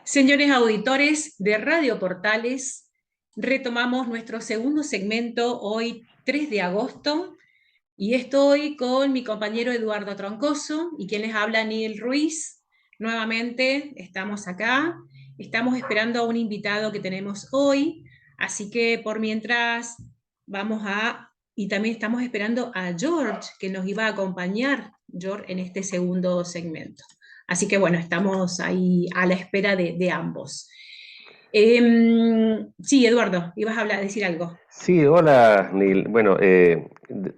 Señores auditores de Radio Portales, retomamos nuestro segundo segmento hoy 3 de agosto y estoy con mi compañero Eduardo Troncoso y quien les habla Neil Ruiz. Nuevamente estamos acá, estamos esperando a un invitado que tenemos hoy, así que por mientras y también estamos esperando a George que nos iba a acompañar, George, en este segundo segmento. Así que bueno, estamos ahí a la espera de ambos. Sí, Eduardo, ibas a decir algo. Sí, hola, Neil. Bueno,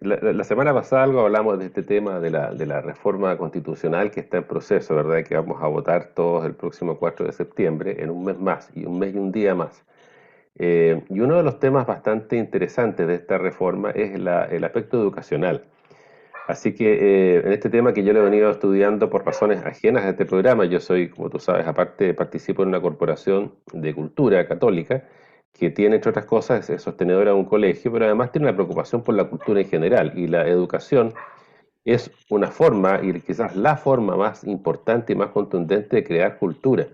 la semana pasada algo hablamos de este tema de la reforma constitucional que está en proceso, ¿verdad? Que vamos a votar todos el próximo 4 de septiembre, en un mes más, y un mes y un día más. Y uno de los temas bastante interesantes de esta reforma es el aspecto educacional. Así que en este tema que yo lo he venido estudiando por razones ajenas a este programa, yo soy, como tú sabes, aparte participo en una corporación de cultura católica que tiene, entre otras cosas, es sostenedora de un colegio, pero además tiene una preocupación por la cultura en general. Y la educación es una forma, y quizás la forma más importante y más contundente de crear cultura.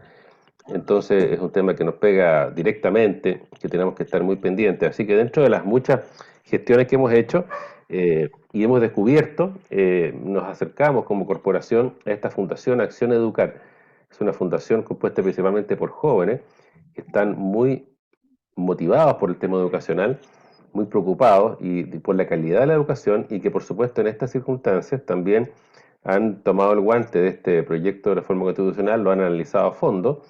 Entonces es un tema que nos pega directamente, que tenemos que estar muy pendientes. Así que dentro de las muchas gestiones que hemos hecho y hemos descubierto, nos acercamos como corporación a esta Fundación Acción Educar. Es una fundación compuesta principalmente por jóvenes que están muy motivados por el tema educacional, muy preocupados y por la calidad de la educación y que por supuesto en estas circunstancias también han tomado el guante de este proyecto de reforma constitucional, lo han analizado a fondo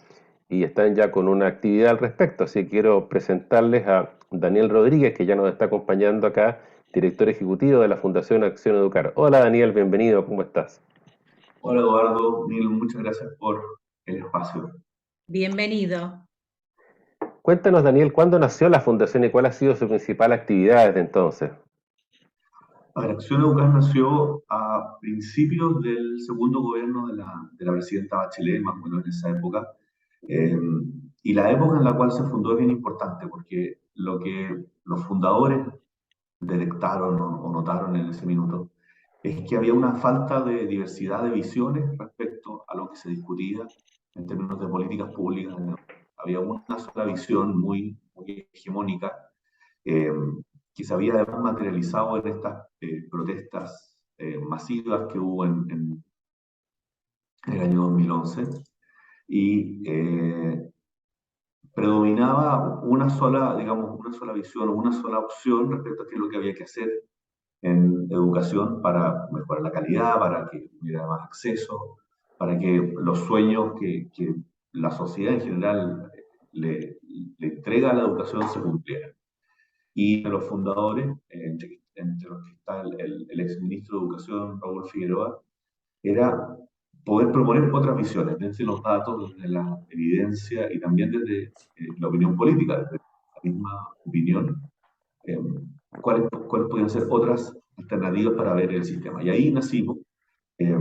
y están ya con una actividad al respecto. Así que quiero presentarles a Daniel Rodríguez, que ya nos está acompañando acá, director ejecutivo de la Fundación Acción Educar. Hola Daniel, bienvenido, ¿cómo estás? Hola Eduardo, Neil, muchas gracias por el espacio. Bienvenido. Cuéntanos Daniel, ¿cuándo nació la Fundación y cuál ha sido su principal actividad desde entonces? A ver, Acción Educar nació a principios del segundo gobierno de la presidenta Bachelet, más o menos en esa época. Eh, y la época en la cual se fundó es bien importante porque lo que los fundadores detectaron o notaron en ese minuto es que había una falta de diversidad de visiones respecto a lo que se discutía en términos de políticas públicas. Había una sola visión muy hegemónica, eh, que se había además materializado en estas protestas masivas que hubo en el año 2011. Y predominaba una sola, digamos, una sola visión, una sola opción respecto a qué es lo que había que hacer en educación para mejorar la calidad, para que hubiera más acceso, para que los sueños que la sociedad en general le entrega a la educación se cumplieran. Y de los fundadores, entre los que está el exministro de Educación, Raúl Figueroa, era poder proponer otras visiones desde los datos, desde la evidencia y también desde la opinión política, desde la misma opinión, eh, cuáles podían ser otras alternativas para ver el sistema. Y ahí nacimos. Eh,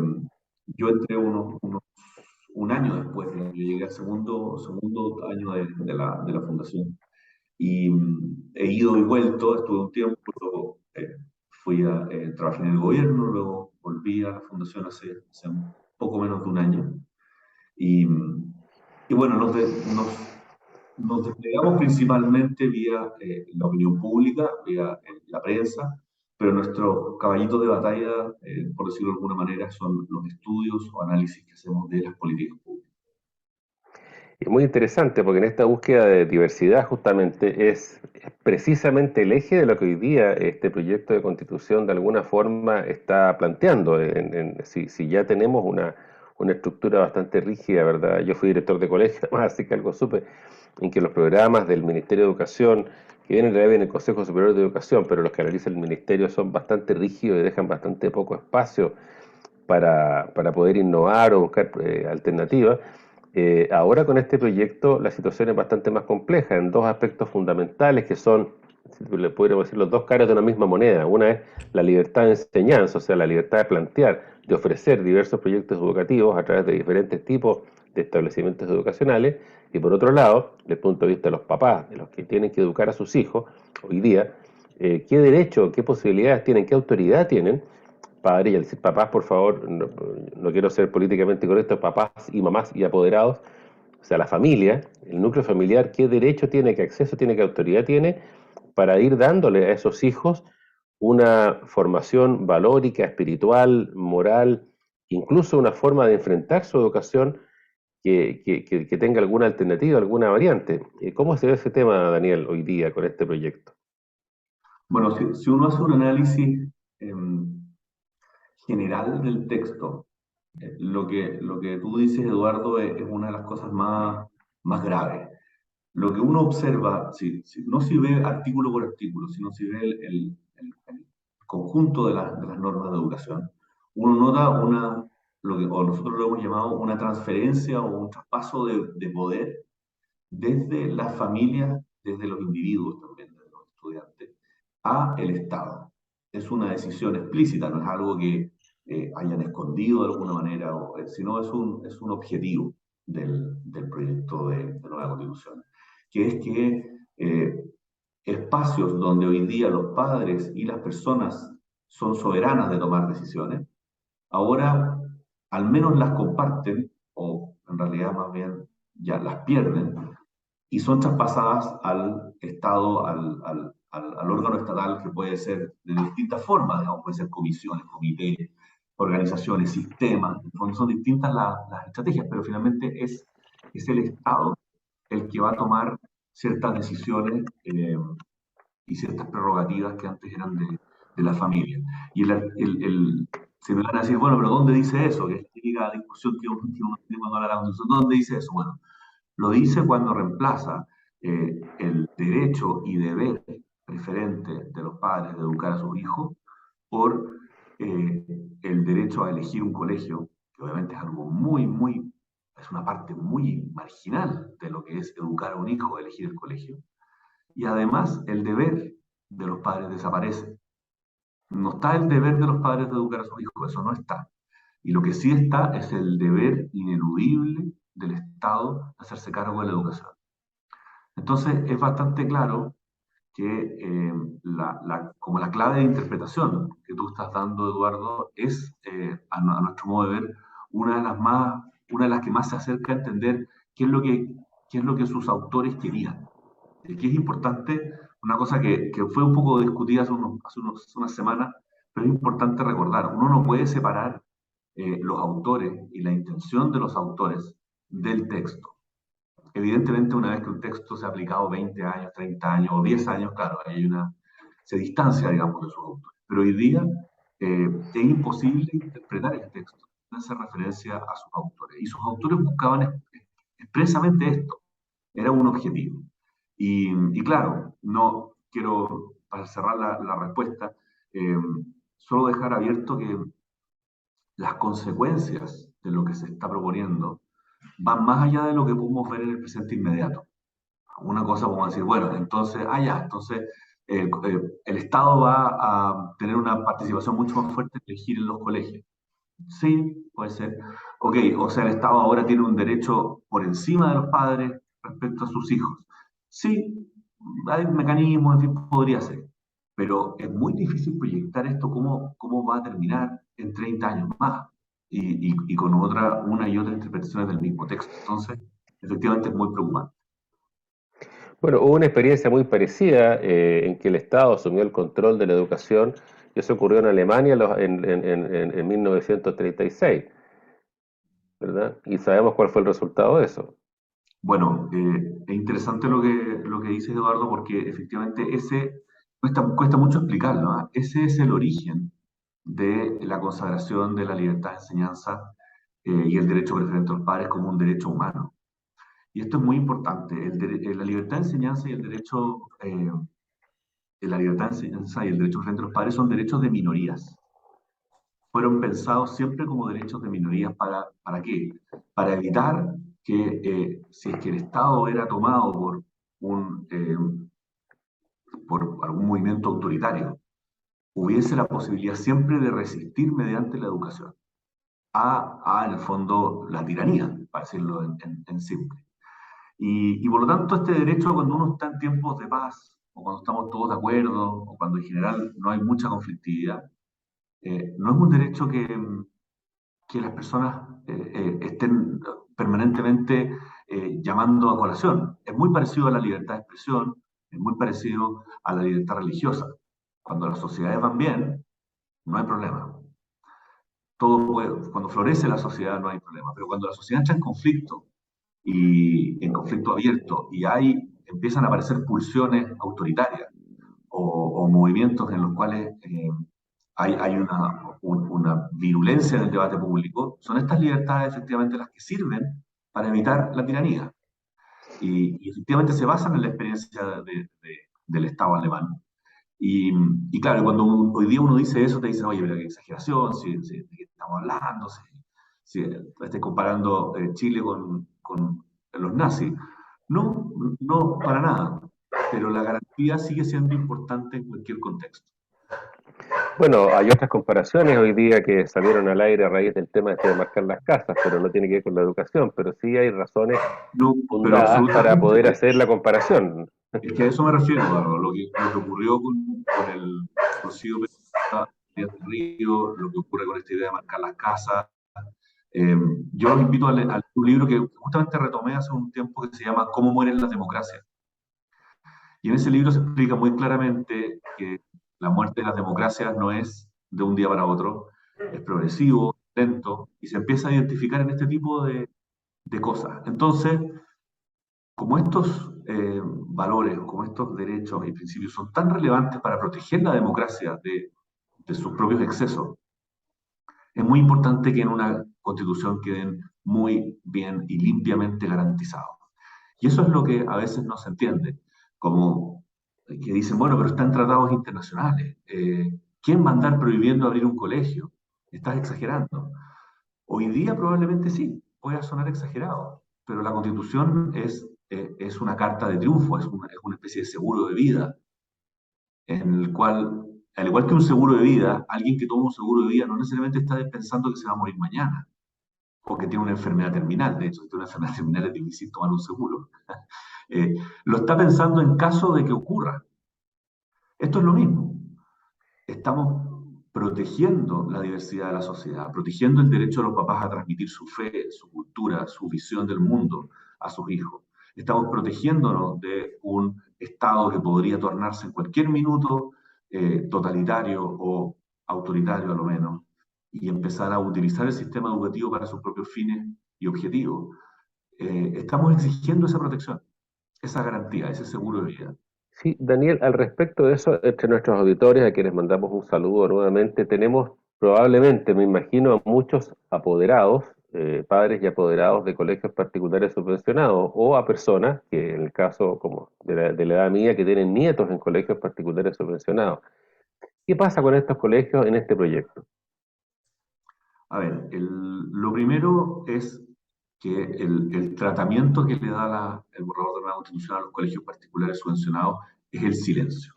yo entré un año después, yo llegué al segundo año de la fundación. Y he ido y vuelto, estuve un tiempo, luego trabajé en el gobierno, luego volví a la fundación hace un poco menos de un año. Y, y bueno, nos desplegamos principalmente vía la opinión pública, vía la prensa, pero nuestros caballitos de batalla, por decirlo de alguna manera, son los estudios o análisis que hacemos de las políticas públicas. Es muy interesante porque en esta búsqueda de diversidad justamente es precisamente el eje de lo que hoy día este proyecto de constitución de alguna forma está planteando. Si ya tenemos una estructura bastante rígida, ¿verdad? Yo fui director de colegio, así que algo supe, en que los programas del Ministerio de Educación, que vienen en realidad en el Consejo Superior de Educación, pero los que analiza el Ministerio son bastante rígidos y dejan bastante poco espacio para poder innovar o buscar alternativas. Ahora con este proyecto la situación es bastante más compleja en dos aspectos fundamentales que son, si le podríamos decir, los dos caras de una misma moneda. Una es la libertad de enseñanza, o sea, la libertad de plantear, de ofrecer diversos proyectos educativos a través de diferentes tipos de establecimientos educacionales, y por otro lado, desde el punto de vista de los papás, de los que tienen que educar a sus hijos hoy día, qué derecho, qué posibilidades tienen, qué autoridad tienen padres, y al decir papás, por favor, no quiero ser políticamente correcto, papás y mamás y apoderados, o sea, la familia, el núcleo familiar, qué derecho tiene, qué acceso tiene, qué autoridad tiene para ir dándole a esos hijos una formación valórica, espiritual, moral, incluso una forma de enfrentar su educación que tenga alguna alternativa, alguna variante. ¿Cómo se ve ese tema, Daniel, hoy día con este proyecto? Bueno, si uno hace un análisis general del texto, lo que tú dices, Eduardo, es una de las cosas más graves. Lo que uno observa, no si ve artículo por artículo, sino si ve el conjunto de las normas de educación, uno nota o nosotros lo hemos llamado una transferencia o un traspaso de poder desde las familias, desde los individuos también, desde los estudiantes, a el Estado. Es una decisión explícita, no es algo que hayan escondido de alguna manera, sino es un objetivo del proyecto de nueva constitución, que es que espacios donde hoy día los padres y las personas son soberanas de tomar decisiones, ahora al menos las comparten, o en realidad más bien ya las pierden, y son traspasadas al Estado, al órgano estatal, que puede ser de distintas formas, digamos, puede ser comisiones, comités, organizaciones, sistemas, en el fondo son distintas las estrategias, pero finalmente es el Estado el que va a tomar ciertas decisiones y ciertas prerrogativas que antes eran de la familia. Y se me van a decir, bueno, pero ¿dónde dice eso? Que es típica discusión que uno tiene cuando habla de la Constitución. ¿Dónde dice eso? Bueno, lo dice cuando reemplaza el derecho y deber preferente de los padres de educar a sus hijos por eh, el derecho a elegir un colegio, que obviamente es algo es una parte muy marginal de lo que es educar a un hijo, elegir el colegio. Y además el deber de los padres desaparece. No está el deber de los padres de educar a sus hijos, eso no está. Y lo que sí está es el deber ineludible del Estado de hacerse cargo de la educación. Entonces es bastante claro que como la clave de interpretación que tú estás dando, Eduardo, es, a nuestro modo de ver, una de las que más se acerca a entender qué es lo que sus autores querían. Que es importante, una cosa que fue un poco discutida hace unas semanas, pero es importante recordar, uno no puede separar los autores y la intención de los autores del texto. Evidentemente, una vez que un texto se ha aplicado 20 años, 30 años o 10 años, claro, se distancia, digamos, de sus autores. Pero hoy día es imposible interpretar el texto sin hacer referencia a sus autores. Y sus autores buscaban expresamente esto, era un objetivo. Y claro, no quiero, para cerrar la respuesta, eh, solo dejar abierto que las consecuencias de lo que se está proponiendo van más allá de lo que podemos ver en el presente inmediato. Una cosa podemos decir, bueno, entonces el Estado va a tener una participación mucho más fuerte en elegir en los colegios. Sí, puede ser. Ok, o sea, el Estado ahora tiene un derecho por encima de los padres respecto a sus hijos. Sí, hay mecanismos, en fin, podría ser. Pero es muy difícil proyectar esto cómo va a terminar en 30 años más y con una y otra interpretaciones del mismo texto. Entonces, efectivamente es muy preocupante. Bueno, hubo una experiencia muy parecida en que el Estado asumió el control de la educación, y eso ocurrió en Alemania en 1936, ¿verdad? Y sabemos cuál fue el resultado de eso. Bueno, es interesante lo que dices, Eduardo, porque efectivamente ese cuesta mucho explicarlo, ¿no? Ese es el origen de la consagración de la libertad de enseñanza y el derecho preferente a los padres como un derecho humano. Y esto es muy importante. La libertad de enseñanza y el derecho, la libertad de enseñanza y el derecho preferente a los padres son derechos de minorías. Fueron pensados siempre como derechos de minorías. ¿Para qué? Para evitar que si es que el Estado era tomado por algún movimiento autoritario, hubiese la posibilidad siempre de resistir mediante la educación en el fondo, la tiranía, para decirlo en simple. Y por lo tanto, este derecho, cuando uno está en tiempos de paz, o cuando estamos todos de acuerdo, o cuando en general no hay mucha conflictividad, no es un derecho que las personas estén permanentemente llamando a colación. Es muy parecido a la libertad de expresión, es muy parecido a la libertad religiosa. Cuando las sociedades van bien, no hay problema. Cuando florece la sociedad no hay problema, pero cuando la sociedad entra en conflicto, y en conflicto abierto, y empiezan a aparecer pulsiones autoritarias o movimientos en los cuales hay una virulencia en el debate público, son estas libertades efectivamente las que sirven para evitar la tiranía. Y efectivamente se basan en la experiencia del Estado alemán. Y claro, cuando hoy día uno dice eso, te dicen, oye, pero qué exageración, ¿de qué estamos hablando? Si estés comparando Chile con los nazis. No, no, para nada. Pero la garantía sigue siendo importante en cualquier contexto. Bueno, hay otras comparaciones hoy día que salieron al aire a raíz del tema de marcar las casas, pero no tiene que ver con la educación, pero sí hay razones No, pero fundadas para absolutamente. poder hacer la comparación. Es que a eso me refiero, Eduardo, lo que ocurrió con el conocido Díaz del Río, lo que ocurre con esta idea de marcar las casas. Yo los invito a leer un libro que justamente retomé hace un tiempo que se llama ¿Cómo mueren las democracias? Y en ese libro se explica muy claramente que la muerte de las democracias no es de un día para otro, es progresivo, lento, y se empieza a identificar en este tipo de cosas. Entonces, como estos valores, como estos derechos y principios son tan relevantes para proteger la democracia de sus propios excesos, es muy importante que en una constitución queden muy bien y limpiamente garantizados. Y eso es lo que a veces no se entiende, como que dicen, bueno, pero están tratados internacionales. ¿Quién va a andar prohibiendo abrir un colegio? Estás exagerando. Hoy día probablemente sí, pueda sonar exagerado, pero la Constitución es una carta de triunfo, es una especie de seguro de vida, en el cual, al igual que un seguro de vida, alguien que toma un seguro de vida no necesariamente está pensando que se va a morir mañana, o que tiene una enfermedad terminal. De hecho, si tiene una enfermedad terminal es difícil tomar un seguro. Lo está pensando en caso de que ocurra. Esto es lo mismo. Estamos protegiendo la diversidad de la sociedad, protegiendo el derecho de los papás a transmitir su fe, su cultura, su visión del mundo a sus hijos. Estamos protegiéndonos de un Estado que podría tornarse en cualquier minuto totalitario o autoritario a lo menos, y empezar a utilizar el sistema educativo para sus propios fines y objetivos. Estamos exigiendo esa protección, esa garantía, ese seguro de vida. Sí, Daniel, al respecto de eso, entre nuestros auditores, a quienes mandamos un saludo nuevamente, tenemos probablemente, me imagino, a muchos apoderados, padres y apoderados de colegios particulares subvencionados, o a personas que, en el caso como de la edad mía, que tienen nietos en colegios particulares subvencionados. ¿Qué pasa con estos colegios en este proyecto? A ver, lo primero es que el tratamiento que le da el borrador de norma constitucional a los colegios particulares subvencionados es el silencio,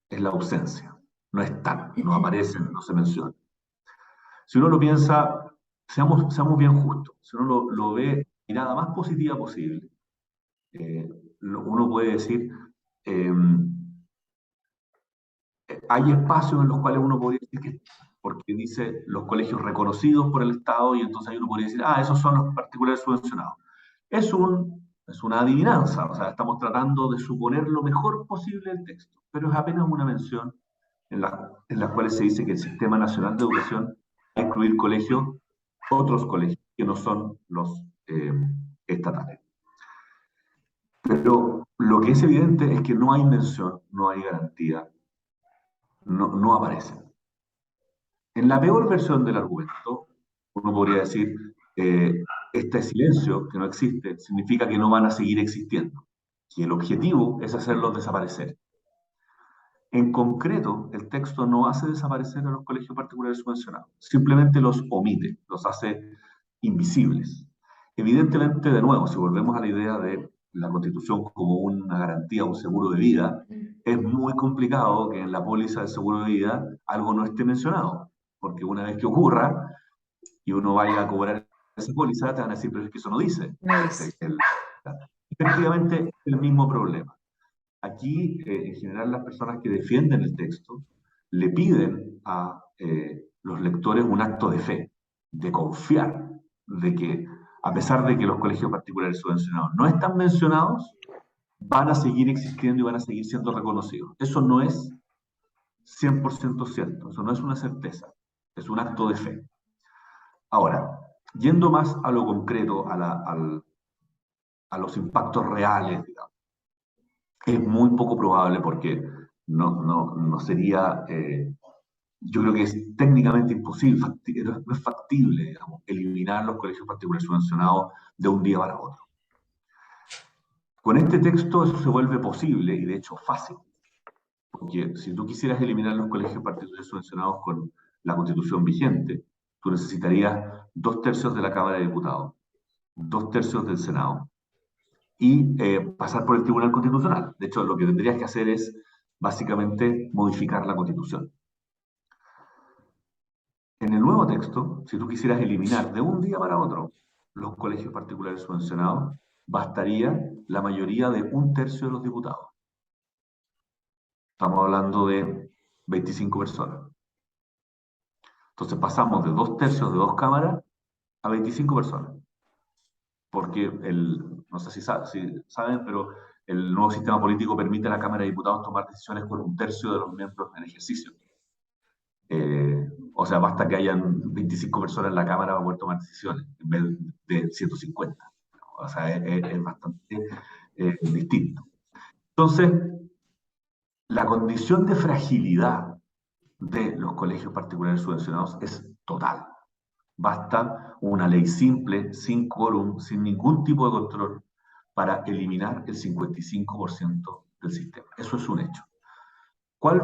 es la ausencia. No están, no aparecen, no se mencionan. Si uno lo piensa, seamos bien justos, si uno lo ve de mirada más positiva posible, uno puede decir, eh, hay espacios en los cuales uno podría decir que, porque dice los colegios reconocidos por el Estado, y entonces ahí uno podría decir, ah, esos son los particulares subvencionados. Es una adivinanza, o sea, estamos tratando de suponer lo mejor posible del texto, pero es apenas una mención en la cual se dice que el Sistema Nacional de Educación va a incluir colegios, otros colegios que no son los estatales. Pero lo que es evidente es que no hay mención, no hay garantía, no aparecen. En la peor versión del argumento, uno podría decir, este silencio que no existe significa que no van a seguir existiendo, y el objetivo es hacerlos desaparecer. En concreto, el texto no hace desaparecer a los colegios particulares subvencionados, simplemente los omite, los hace invisibles. Evidentemente, de nuevo, si volvemos a la idea de la Constitución como una garantía, un seguro de vida, es muy complicado que en la póliza del seguro de vida algo no esté mencionado, porque una vez que ocurra y uno vaya a cobrar esa póliza, te van a decir, pero es que eso no dice. Efectivamente, es el mismo problema. Aquí, en general, las personas que defienden el texto le piden a los lectores un acto de fe, de confiar, de que a pesar de que los colegios particulares subvencionados no están mencionados, van a seguir existiendo y van a seguir siendo reconocidos. Eso no es 100% cierto, eso no es una certeza, es un acto de fe. Ahora, yendo más a lo concreto, a los impactos reales, digamos, es muy poco probable porque no sería, yo creo que es técnicamente imposible, no es factible, digamos, eliminar los colegios particulares subvencionados de un día para otro. Con este texto eso se vuelve posible y de hecho fácil, porque si tú quisieras eliminar los colegios particulares subvencionados con la Constitución vigente, tú necesitarías 2/3 de la Cámara de Diputados, 2/3 del Senado y pasar por el Tribunal Constitucional. De hecho, lo que tendrías que hacer es básicamente modificar la Constitución. En el nuevo texto, si tú quisieras eliminar de un día para otro los colegios particulares subvencionados, bastaría la mayoría de 1/3 de los diputados. Estamos hablando de 25 personas. Entonces pasamos de 2/3 de 2 cámaras a 25 personas. Porque no sé si saben, pero el nuevo sistema político permite a la Cámara de Diputados tomar decisiones con 1/3 de los miembros en ejercicio. O sea, basta que hayan 25 personas en la Cámara para poder tomar decisiones, en vez de 150. O sea, es bastante distinto. Entonces, la condición de fragilidad de los colegios particulares subvencionados es total. Basta una ley simple, sin quórum, sin ningún tipo de control, para eliminar el 55% del sistema. Eso es un hecho. ¿Cuál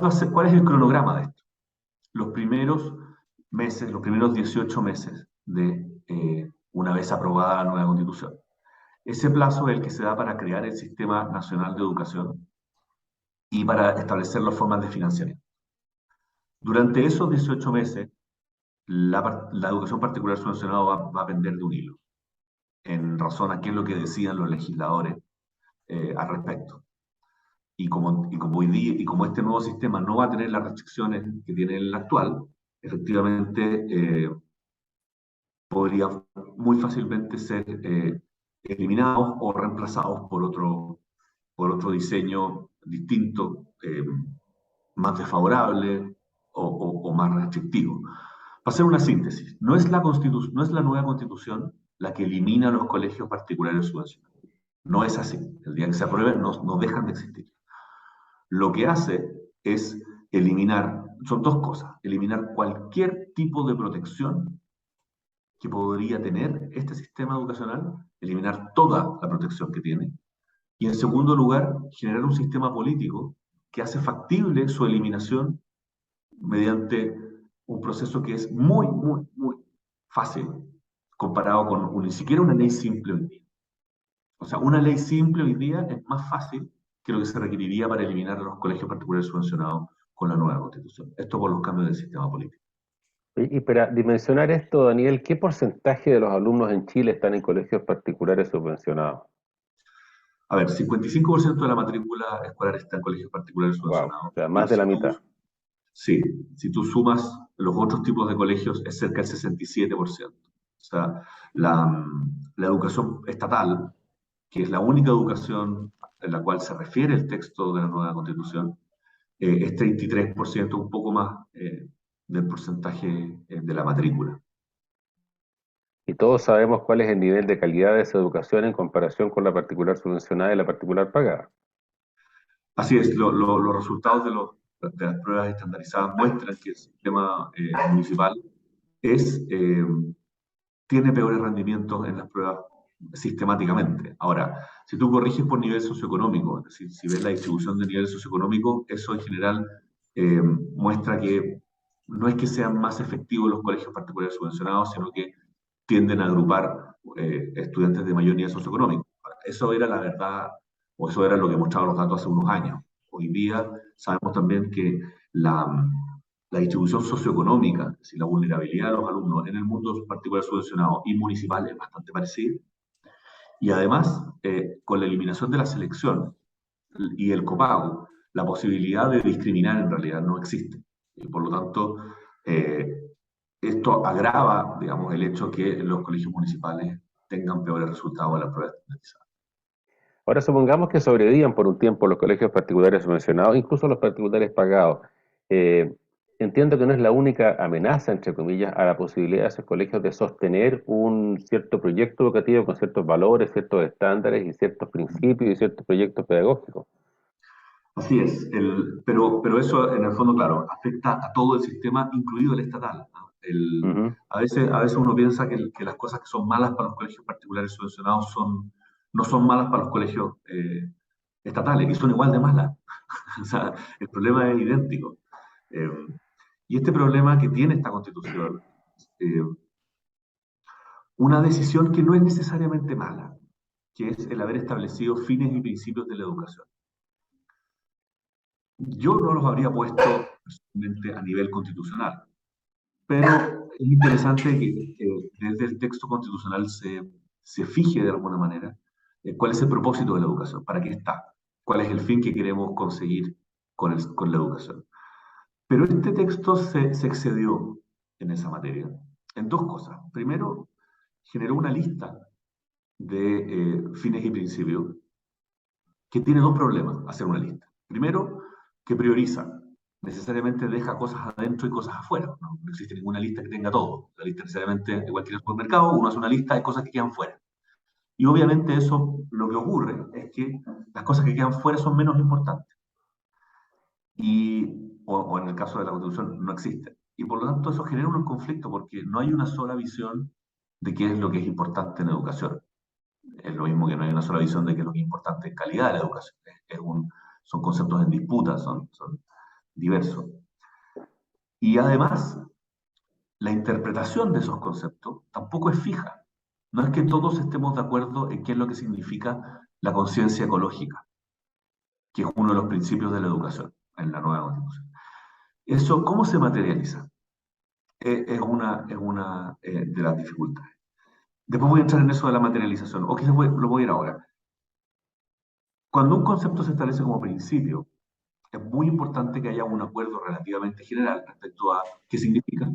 es el cronograma de esto? Los primeros meses, los primeros 18 meses de una vez aprobada la nueva Constitución. Ese plazo es el que se da para crear el Sistema Nacional de Educación y para establecer las formas de financiamiento. Durante esos 18 meses, la educación particular subvencionada va a pender de un hilo, en razón a qué es lo que decían los legisladores al respecto. Y como este nuevo sistema no va a tener las restricciones que tiene el actual, efectivamente podría muy fácilmente ser eliminados o reemplazados por otro diseño distinto, más desfavorable o más restrictivo. Para hacer una síntesis, no es la nueva Constitución la que elimina los colegios particulares subvencionados. No es así. El día que se apruebe no dejan de existir. Lo que hace es son dos cosas: eliminar cualquier tipo de protección que podría tener este sistema educacional, eliminar toda la protección que tiene, y en segundo lugar, generar un sistema político que hace factible su eliminación mediante un proceso que es muy, muy, muy fácil comparado con ni siquiera una ley simple hoy día. O sea, una ley simple hoy día es más fácil que lo que se requeriría para eliminar a los colegios particulares subvencionados con la nueva Constitución. Esto por los cambios del sistema político. Y para dimensionar esto, Daniel, ¿qué porcentaje de los alumnos en Chile están en colegios particulares subvencionados? A ver, 55% de la matrícula escolar está en colegios particulares subvencionados. Wow, o sea, más de la mitad. Sí, si tú sumas los otros tipos de colegios, es cerca del 67%. O sea, la educación estatal, que es la única educación en la cual se refiere el texto de la nueva Constitución, es 33%, un poco más del porcentaje de la matrícula. Y todos sabemos cuál es el nivel de calidad de esa educación en comparación con la particular subvencionada y la particular pagada. Así es, los resultados de las pruebas estandarizadas muestran que el sistema municipal tiene peores rendimientos en las pruebas sistemáticamente. Ahora, si tú corriges por nivel socioeconómico, es decir, si ves la distribución de nivel socioeconómico, eso en general muestra que no es que sean más efectivos los colegios particulares subvencionados, sino que tienden a agrupar estudiantes de mayor nivel socioeconómico. Eso era la verdad, o eso era lo que mostraban los datos hace unos años. Hoy día sabemos también que la distribución socioeconómica, es decir, la vulnerabilidad de los alumnos en el mundo particular subvencionado y municipal es bastante parecida. Y además, con la eliminación de la selección y el copago, la posibilidad de discriminar en realidad no existe. Y por lo tanto, esto agrava, digamos, el hecho que los colegios municipales tengan peores resultados en las pruebas estandarizadas. Ahora supongamos que sobrevivan por un tiempo los colegios particulares subvencionados, incluso los particulares pagados. Eh, Entiendo que no es la única amenaza, entre comillas, a la posibilidad de esos colegios de sostener un cierto proyecto educativo con ciertos valores, ciertos estándares y ciertos principios y ciertos proyectos pedagógicos. Así es, pero eso en el fondo, claro, afecta a todo el sistema, incluido el estatal, ¿no? Ujú. A veces uno piensa que las cosas que son malas para los colegios particulares subvencionados no son malas para los colegios estatales, y son igual de malas. O sea, el problema es idéntico. Eh, y este problema que tiene esta constitución, eh, una decisión que no es necesariamente mala, que es el haber establecido fines y principios de la educación. Yo no los habría puesto personalmente a nivel constitucional, pero es interesante que desde el texto constitucional se fije de alguna manera cuál es el propósito de la educación, para qué está, cuál es el fin que queremos conseguir con la educación. Pero este texto se excedió en esa materia, en dos cosas. Primero, generó una lista de fines y principios que tiene dos problemas hacer una lista. Primero, que prioriza, necesariamente deja cosas adentro y cosas afuera. No existe ninguna lista que tenga todo. La lista necesariamente, igual que en el supermercado, uno hace una lista de cosas que quedan fuera. Y obviamente eso lo que ocurre es que las cosas que quedan fuera son menos importantes. O en el caso de la Constitución no existen. Y por lo tanto eso genera un conflicto porque no hay una sola visión de qué es lo que es importante en educación. Es lo mismo que no hay una sola visión de qué es lo que es importante en calidad de la educación. Son conceptos en disputa, son diversos. Y además, la interpretación de esos conceptos tampoco es fija. No es que todos estemos de acuerdo en qué es lo que significa la conciencia ecológica, que es uno de los principios de la educación en la nueva Constitución. ¿Eso cómo se materializa? Es una de las dificultades. Después voy a entrar en eso de la materialización, o quizás lo voy a ir ahora. Cuando un concepto se establece como principio, es muy importante que haya un acuerdo relativamente general respecto a qué significa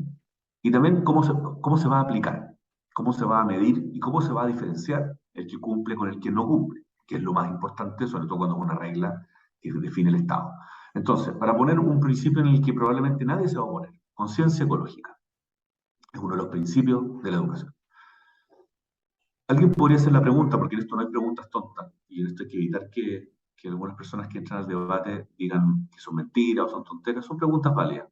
y también cómo se va a aplicar, cómo se va a medir y cómo se va a diferenciar el que cumple con el que no cumple, que es lo más importante, sobre todo cuando es una regla que define el Estado. Entonces, para poner un principio en el que probablemente nadie se va a oponer, conciencia ecológica, es uno de los principios de la educación. Alguien podría hacer la pregunta, porque en esto no hay preguntas tontas, y en esto hay que evitar que algunas personas que entran al debate digan que son mentiras o son tonteras, son preguntas válidas.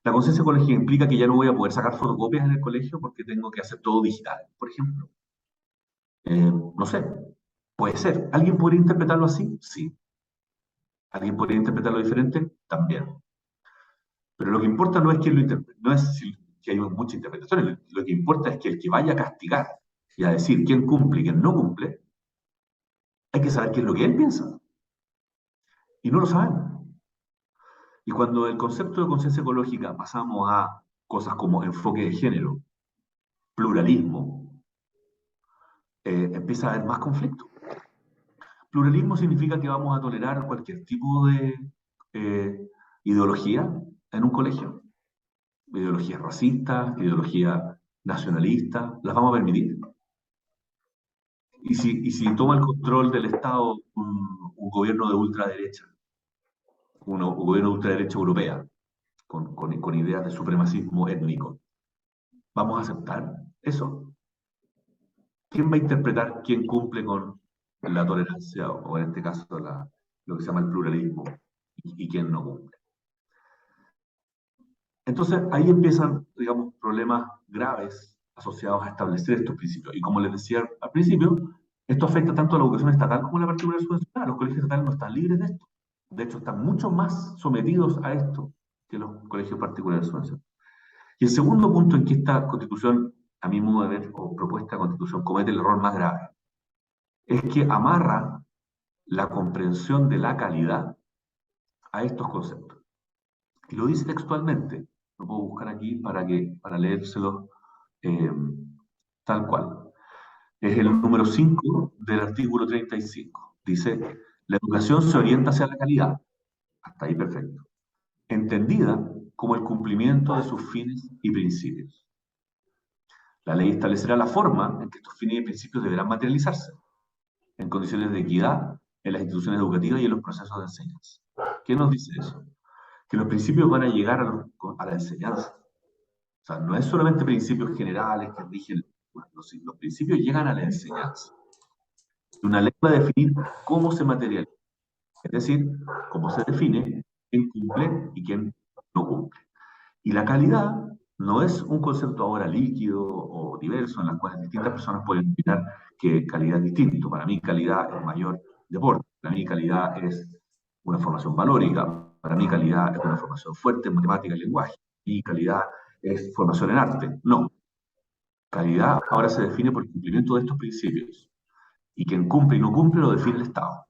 La conciencia ecológica implica que ya no voy a poder sacar fotocopias en el colegio porque tengo que hacer todo digital, por ejemplo. No sé, puede ser. ¿Alguien podría interpretarlo así? Sí. ¿Alguien podría interpretarlo diferente? También. Pero lo que importa no es quién lo interprete, no es que hay muchas interpretaciones, lo que importa es que el que vaya a castigar y a decir quién cumple y quién no cumple, hay que saber qué es lo que él piensa. Y no lo sabemos. Y cuando el concepto de conciencia ecológica pasamos a cosas como enfoque de género, pluralismo, empieza a haber más conflicto. Pluralismo significa que vamos a tolerar cualquier tipo de ideología en un colegio. Ideologías racistas, ideologías nacionalistas, las vamos a permitir. Y si toma el control del Estado un gobierno de ultraderecha, un gobierno de ultraderecha europea, con ideas de supremacismo étnico, ¿vamos a aceptar eso? ¿Quién va a interpretar quién cumple con la tolerancia o en este caso lo que se llama el pluralismo y quién no cumple? Entonces ahí empiezan, digamos, problemas graves asociados a establecer estos principios. Y como les decía al principio, esto afecta tanto a la educación estatal como a la particular subvencionada. Los colegios estatales no están libres de esto. De hecho, están mucho más sometidos a esto que los colegios particulares subvencionados. Y el segundo punto en que esta constitución, a mi modo de ver, o propuesta de constitución, comete el error más grave, es que amarra la comprensión de la calidad a estos conceptos. Y lo dice textualmente, lo puedo buscar aquí para leérselo eh, tal cual. Es el número 5 del artículo 35. Dice, la educación se orienta hacia la calidad, hasta ahí perfecto, entendida como el cumplimiento de sus fines y principios. La ley establecerá la forma en que estos fines y principios deberán materializarse, en condiciones de equidad en las instituciones educativas y en los procesos de enseñanza. ¿Qué nos dice eso? Que los principios van a llegar a la enseñanza. O sea, no es solamente principios generales que rigen, bueno, los principios llegan a la enseñanza. Y una ley va a definir cómo se materializa, es decir, cómo se define quién cumple y quién no cumple. Y la calidad no es un concepto ahora líquido o diverso en el cual distintas personas pueden opinar que calidad es distinto. Para mí calidad es mayor deporte, para mí calidad es una formación valórica, para mí calidad es una formación fuerte en matemática y lenguaje, y calidad es formación en arte. No, calidad ahora se define por el cumplimiento de estos principios. Y quien cumple y no cumple lo define el Estado.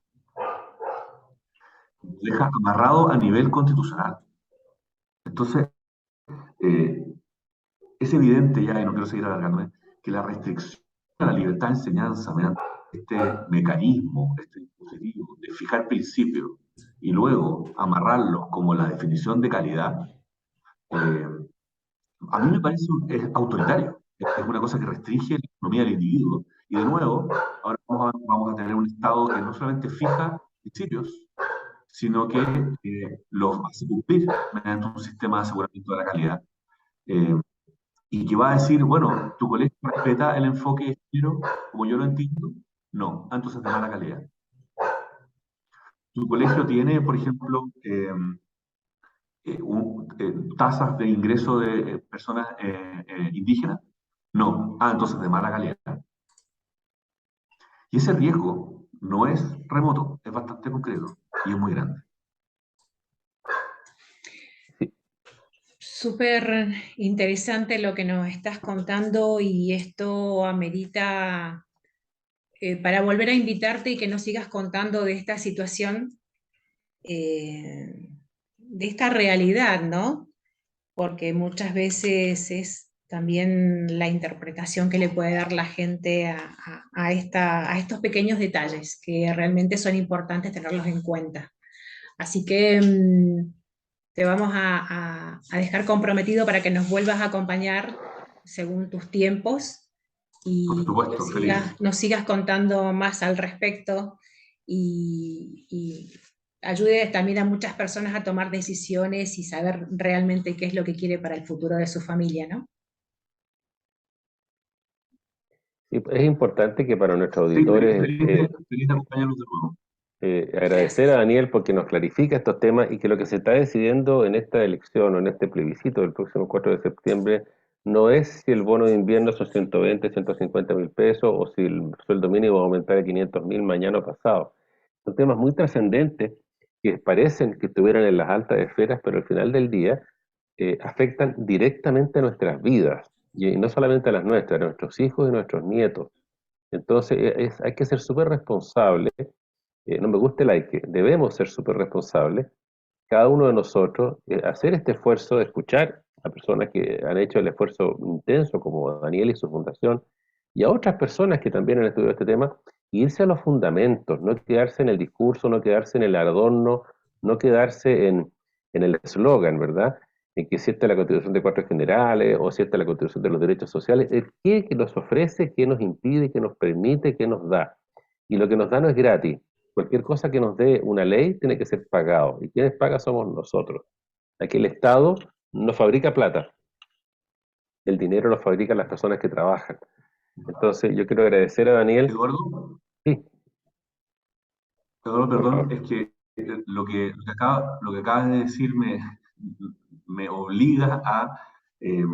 Lo deja amarrado a nivel constitucional. Entonces, eh, es evidente ya, y no quiero seguir alargándome, que la restricción a la libertad de enseñanza mediante este mecanismo, este dispositivo de fijar principios y luego amarrarlos como la definición de calidad, eh, a mí me parece es autoritario. Es una cosa que restringe la autonomía del individuo. Y de nuevo, ahora vamos a tener un Estado que no solamente fija principios, sino que los hace cumplir mediante un sistema de aseguramiento de la calidad. Eh, y que va a decir, bueno, ¿tu colegio respeta el enfoque de género como yo lo entiendo? No, entonces de mala calidad. ¿Tu colegio tiene, por ejemplo, tasas de ingreso de personas indígenas? No, entonces de mala calidad. Y ese riesgo no es remoto, es bastante concreto y es muy grande. Súper interesante lo que nos estás contando y esto amerita para volver a invitarte y que nos sigas contando de esta situación, de esta realidad, ¿no? Porque muchas veces es también la interpretación que le puede dar la gente a estos pequeños detalles que realmente son importantes tenerlos en cuenta. Así que te vamos a dejar comprometido para que nos vuelvas a acompañar según tus tiempos Por y supuesto, feliz. nos sigas contando más al respecto y ayude también a muchas personas a tomar decisiones y saber realmente qué es lo que quiere para el futuro de su familia, ¿no? Y es importante que para nuestros Sí, auditores feliz de acompañarnos de nuevo. agradecer a Gracias. Daniel porque nos clarifica estos temas y que lo que se está decidiendo en esta elección o en este plebiscito del próximo 4 de septiembre no es si el bono de invierno son 120, 150 mil pesos o si el sueldo mínimo va a aumentar a 500 mil mañana o pasado. Son temas muy trascendentes que parecen que estuvieran en las altas esferas, pero al final del día afectan directamente a nuestras vidas y no solamente a las nuestras, a nuestros hijos y nuestros nietos. Entonces hay que ser súper responsable. No me gusta el hay que, debemos ser súper responsables, cada uno de nosotros, hacer este esfuerzo de escuchar a personas que han hecho el esfuerzo intenso, como Daniel y su fundación, y a otras personas que también han estudiado este tema, e irse a los fundamentos, no quedarse en el discurso, no quedarse en el adorno, no quedarse en el eslogan, ¿verdad? En que si esta es la Constitución de Cuatro Generales, o si esta es la Constitución de los Derechos Sociales, ¿qué que nos ofrece, qué nos impide, qué nos permite, qué nos da? Y lo que nos da no es gratis. Cualquier cosa que nos dé una ley tiene que ser pagado. Y quienes pagan somos nosotros. Aquí el Estado no fabrica plata. El dinero lo fabrican las personas que trabajan. Entonces, yo quiero agradecer a Daniel. Eduardo, Sí, Eduardo, por perdón, favor. es que lo que acabas de decir me obliga a eh,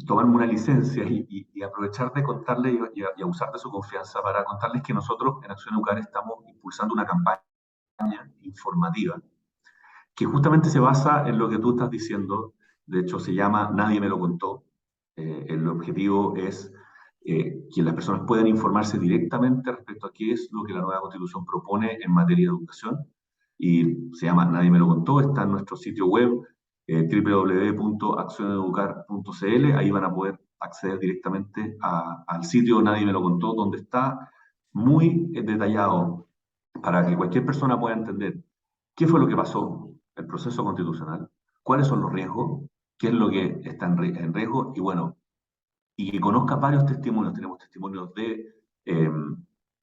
tomarme una licencia y aprovechar de contarle y a usar de su confianza para contarles que nosotros en Acción Educar estamos impulsando una campaña informativa que justamente se basa en lo que tú estás diciendo. De hecho, se llama Nadie me lo contó. El objetivo es que las personas puedan informarse directamente respecto a qué es lo que la nueva Constitución propone en materia de educación. Y se llama Nadie me lo contó. Está en nuestro sitio web www.accioneducar.cl. Ahí van a poder acceder directamente al sitio Nadie me lo contó, donde está muy detallado para que cualquier persona pueda entender qué fue lo que pasó, el proceso constitucional, cuáles son los riesgos, qué es lo que está en riesgo y bueno, y que conozca varios testimonios. Tenemos testimonios de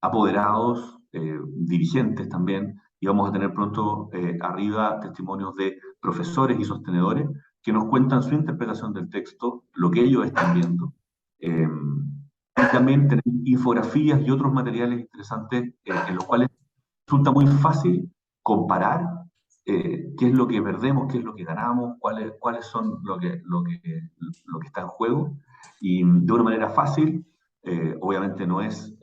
apoderados, dirigentes también, y vamos a tener pronto arriba testimonios de profesores y sostenedores que nos cuentan su interpretación del texto, lo que ellos están viendo. Y también tenemos infografías y otros materiales interesantes en los cuales resulta muy fácil comparar qué es lo que perdemos, qué es lo que ganamos, cuáles son lo que está en juego, y de una manera fácil. Obviamente no es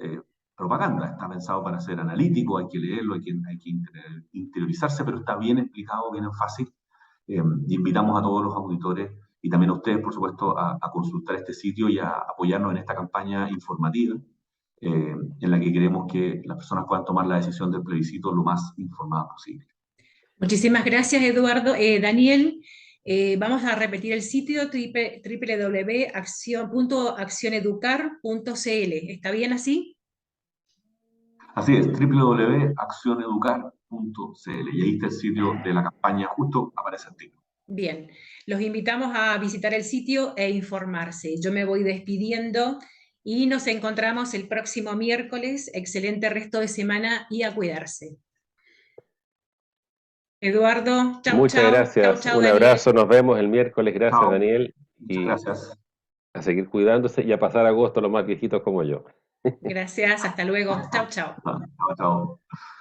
propaganda, está pensado para ser analítico, hay que leerlo, hay que interiorizarse, pero está bien explicado, bien fácil. Invitamos a todos los auditores y también a ustedes, por supuesto, a consultar este sitio y a apoyarnos en esta campaña informativa, en la que queremos que las personas puedan tomar la decisión del plebiscito lo más informada posible. Muchísimas gracias, Eduardo. Daniel, vamos a repetir el sitio www.accioneducar.cl. ¿Está bien así? Así es, www.accioneducar.cl, y ahí está el sitio de la campaña, justo aparece el título. Bien, los invitamos a visitar el sitio e informarse. Yo me voy despidiendo y nos encontramos el próximo miércoles. Excelente resto de semana y a cuidarse. Eduardo, chau, Muchas chau, gracias, chau, un Daniel. abrazo, nos vemos el miércoles, gracias Chao. Daniel, Muchas y gracias. a seguir cuidándose y a pasar agosto los más viejitos como yo. Gracias, hasta luego. Chau, chau. Chao, chao.